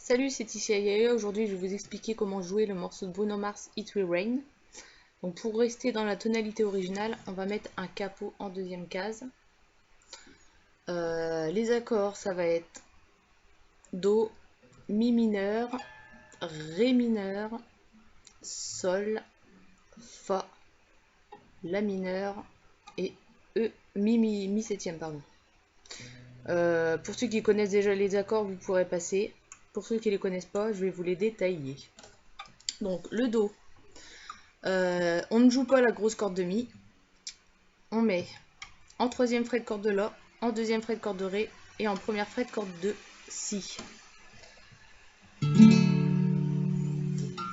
Salut, c'est Tissia. Aujourd'hui, je vais vous expliquer comment jouer le morceau de Bruno Mars It Will Rain. Donc, pour rester dans la tonalité originale, on va mettre un capot en deuxième case. Les accords, ça va être Do, Mi mineur, Ré mineur, Sol, Fa, La mineur et E, Mi septième, pardon. Pour ceux qui connaissent déjà les accords, vous pourrez passer. Pour ceux qui ne les connaissent pas, je vais vous les détailler. Donc, le Do. On ne joue pas la grosse corde de Mi. On met en troisième fret de corde de La, en deuxième fret de corde de Ré et en première fret de corde de Si.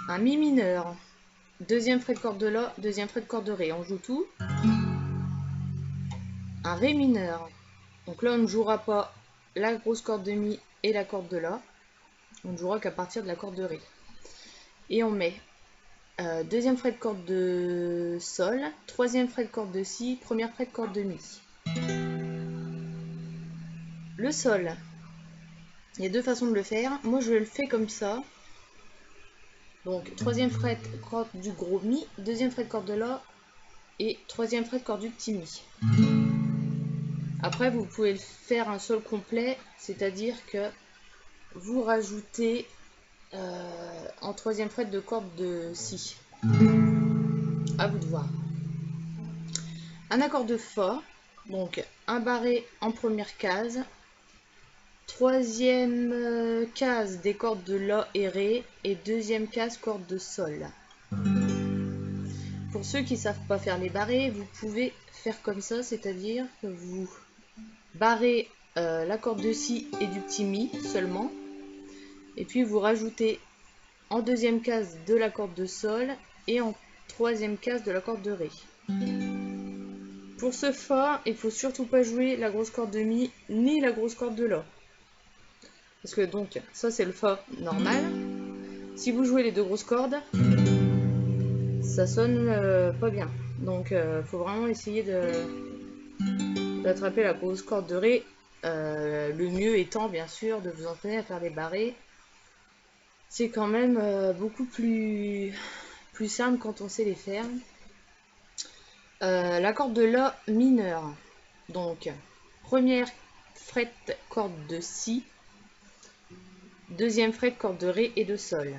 Un Mi mineur, deuxième fret de corde de La, deuxième fret de corde de Ré. On joue tout. Un Ré mineur. Donc là, on ne jouera pas la grosse corde de Mi et la corde de La. On ne jouera qu'à partir de la corde de Ré. Et on met deuxième fret de corde de Sol, troisième fret de corde de Si, première fret de corde de Mi. Le Sol, il y a deux façons de le faire. Moi, je le fais comme ça. Donc, troisième fret de corde du gros Mi, deuxième fret de corde de La et troisième fret de corde du petit Mi. Après, vous pouvez le faire un Sol complet, c'est-à-dire que vous rajoutez en troisième fret de corde de Si. À vous de voir. Un accord de Fa, donc un barré en première case, troisième case des cordes de La et Ré et deuxième case corde de Sol. Pour ceux qui ne savent pas faire les barrés, vous pouvez faire comme ça, c'est-à-dire que vous barrez la corde de Si et du petit Mi seulement, et puis vous rajoutez en deuxième case de la corde de Sol et en troisième case de la corde de Ré. Pour ce Fa, il ne faut surtout pas jouer la grosse corde de Mi ni la grosse corde de La. Parce que donc, ça c'est le Fa normal. Si vous jouez les deux grosses cordes, ça sonne pas bien. Donc, faut vraiment essayer d'attraper la grosse corde de Ré. Le mieux étant, bien sûr, de vous entraîner à faire les barrés. C'est quand même beaucoup plus simple quand on sait les faire. La corde de La mineur. Donc, première fret corde de Si, deuxième fret corde de Ré et de Sol.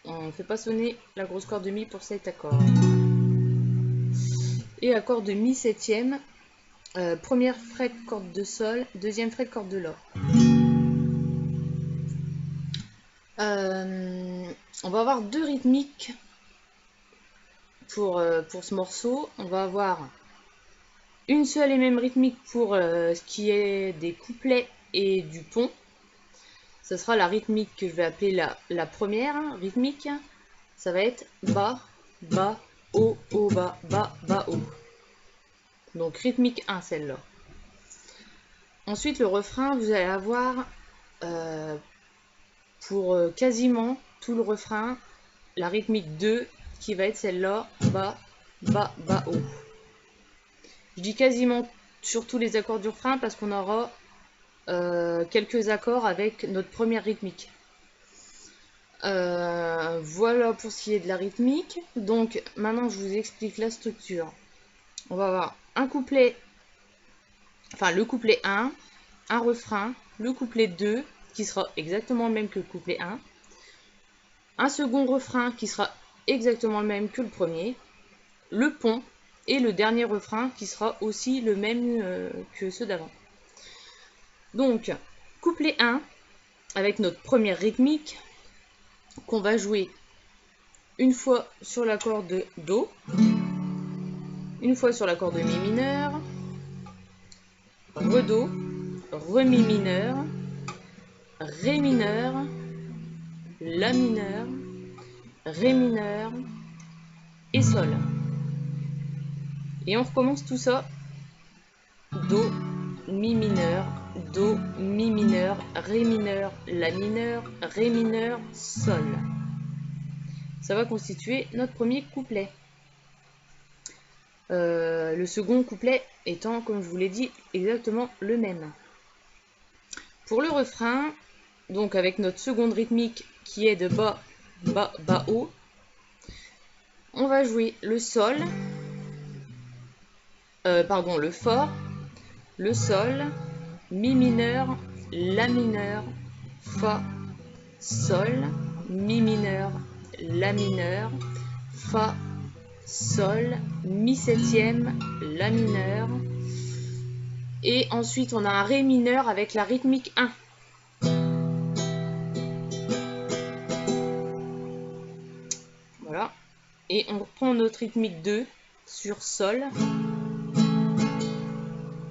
On ne fait pas sonner la grosse corde de Mi pour cet accord. Et accord de Mi septième, première fret corde de Sol, deuxième fret corde de La. On va avoir deux rythmiques pour ce morceau. On va avoir une seule et même rythmique pour ce qui est des couplets et du pont. Ce sera la rythmique que je vais appeler la première rythmique. Ça va être Bas, Bas, Haut, Haut, Bas, Bas, Bas, Haut. Donc rythmique 1 celle-là. Ensuite le refrain, vous allez avoir pour quasiment tout le refrain la rythmique 2 qui va être celle-là, Bas, Bas, Bas, Haut. Je dis quasiment sur tous les accords du refrain parce qu'on aura quelques accords avec notre première rythmique. Voilà pour ce qui est de la rythmique. Donc maintenant je vous explique la structure. On va avoir un couplet, enfin le couplet 1, un refrain, le couplet 2 qui sera exactement le même que le couplet 1, un second refrain qui sera exactement le même que le premier, le pont et le dernier refrain qui sera aussi le même que ceux d'avant. Donc couplet 1 avec notre première rythmique qu'on va jouer une fois sur l'accord de Do, une fois sur l'accord de Mi mineur, Re-Do, Re-Mi mineur, Ré mineur, La mineur, Ré mineur et Sol. Et on recommence tout ça. Do, Mi mineur, Do, Mi mineur, Ré mineur, La mineur, Ré mineur, Sol. Ça va constituer notre premier couplet. Le second couplet étant, comme je vous l'ai dit, exactement le même. Pour le refrain, donc avec notre seconde rythmique qui est de bas, bas, bas, haut, on va jouer le sol, pardon, le fort, le sol, mi mineur, la mineur, fa, sol, mi mineur, la mineur, fa, sol, mi septième, la mineur, et ensuite on a un ré mineur avec la rythmique 1. Voilà, et on reprend notre rythmique 2 sur sol,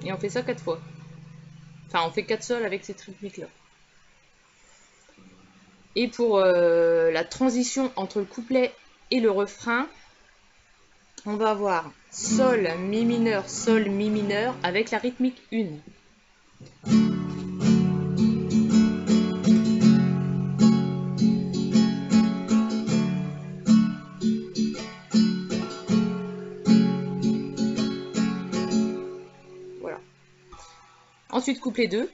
et on fait ça 4 fois. Enfin, on fait 4 sols avec cette rythmique là. Et pour la transition entre le couplet et le refrain, on va avoir sol, mi mineur avec la rythmique 1. Voilà. Ensuite, couplet 2,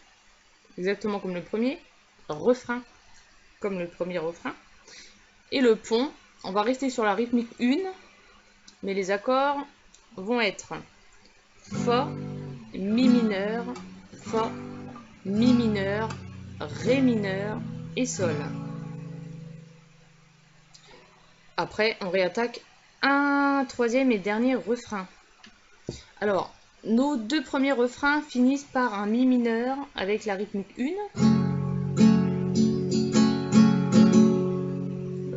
exactement comme le premier, refrain, comme le premier refrain. Et le pont, on va rester sur la rythmique 1, mais les accords vont être fa, mi mineur, fa, mi mineur, ré mineur et sol. Après, on réattaque un troisième et dernier refrain. Alors, nos deux premiers refrains finissent par un mi mineur avec la rythmique 1.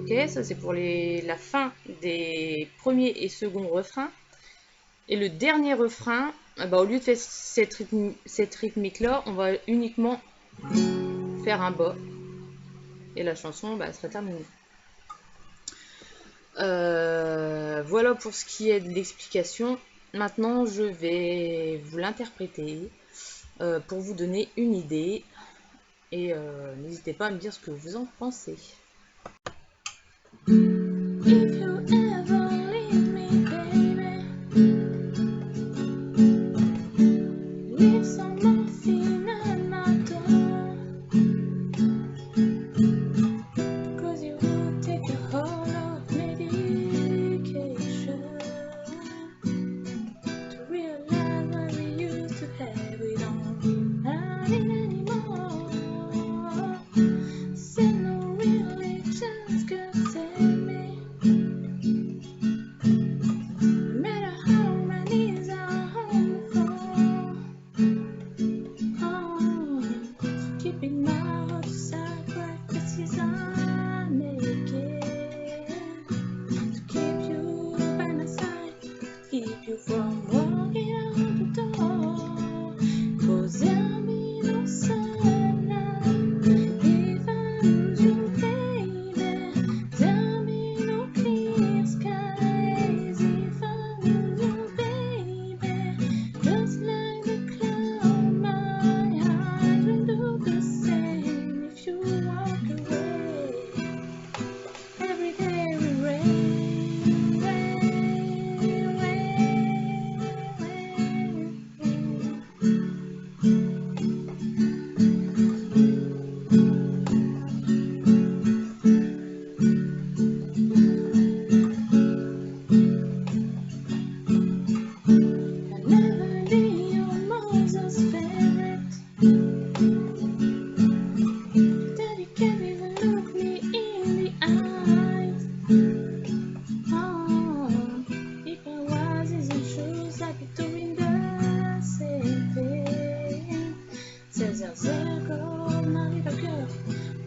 Ok, ça c'est pour la fin des premiers et seconds refrains. Et le dernier refrain, au lieu de faire cette rythmique-là, on va uniquement faire un bas. Et la chanson sera terminée. Voilà pour ce qui est de l'explication. Maintenant, je vais vous l'interpréter pour vous donner une idée. Et n'hésitez pas à me dire ce que vous en pensez.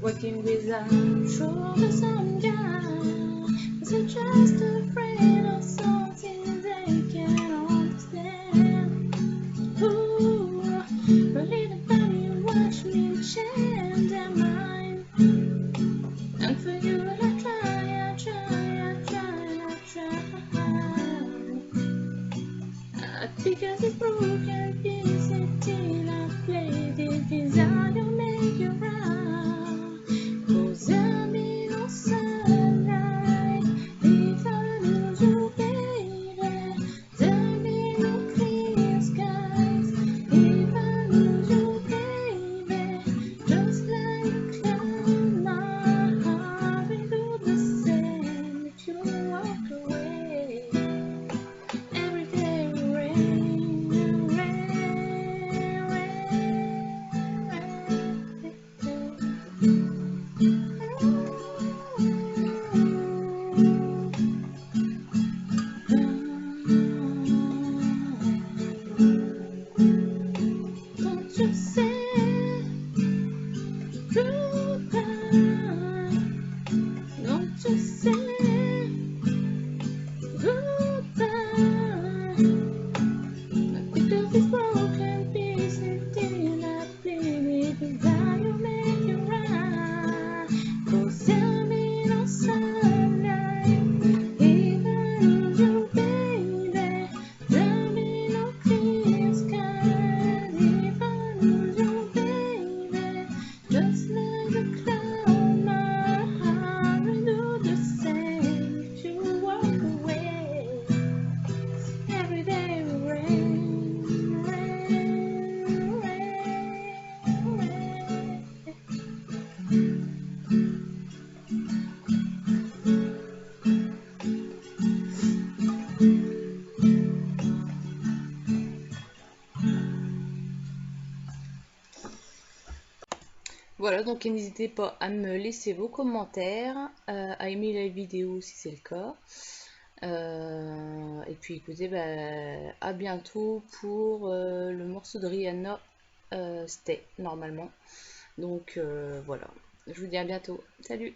Working without trouble, some guy is just afraid of something they can't understand. Ooh, but little buddy, watch me change their mind. And for you, I try, because it's broken pieces till I play the desire to make you right. Just like Voilà, donc n'hésitez pas à me laisser vos commentaires, à aimer la vidéo si c'est le cas. Et puis écoutez, à bientôt pour le morceau de Rihanna, Stay, normalement. Donc voilà, je vous dis à bientôt. Salut!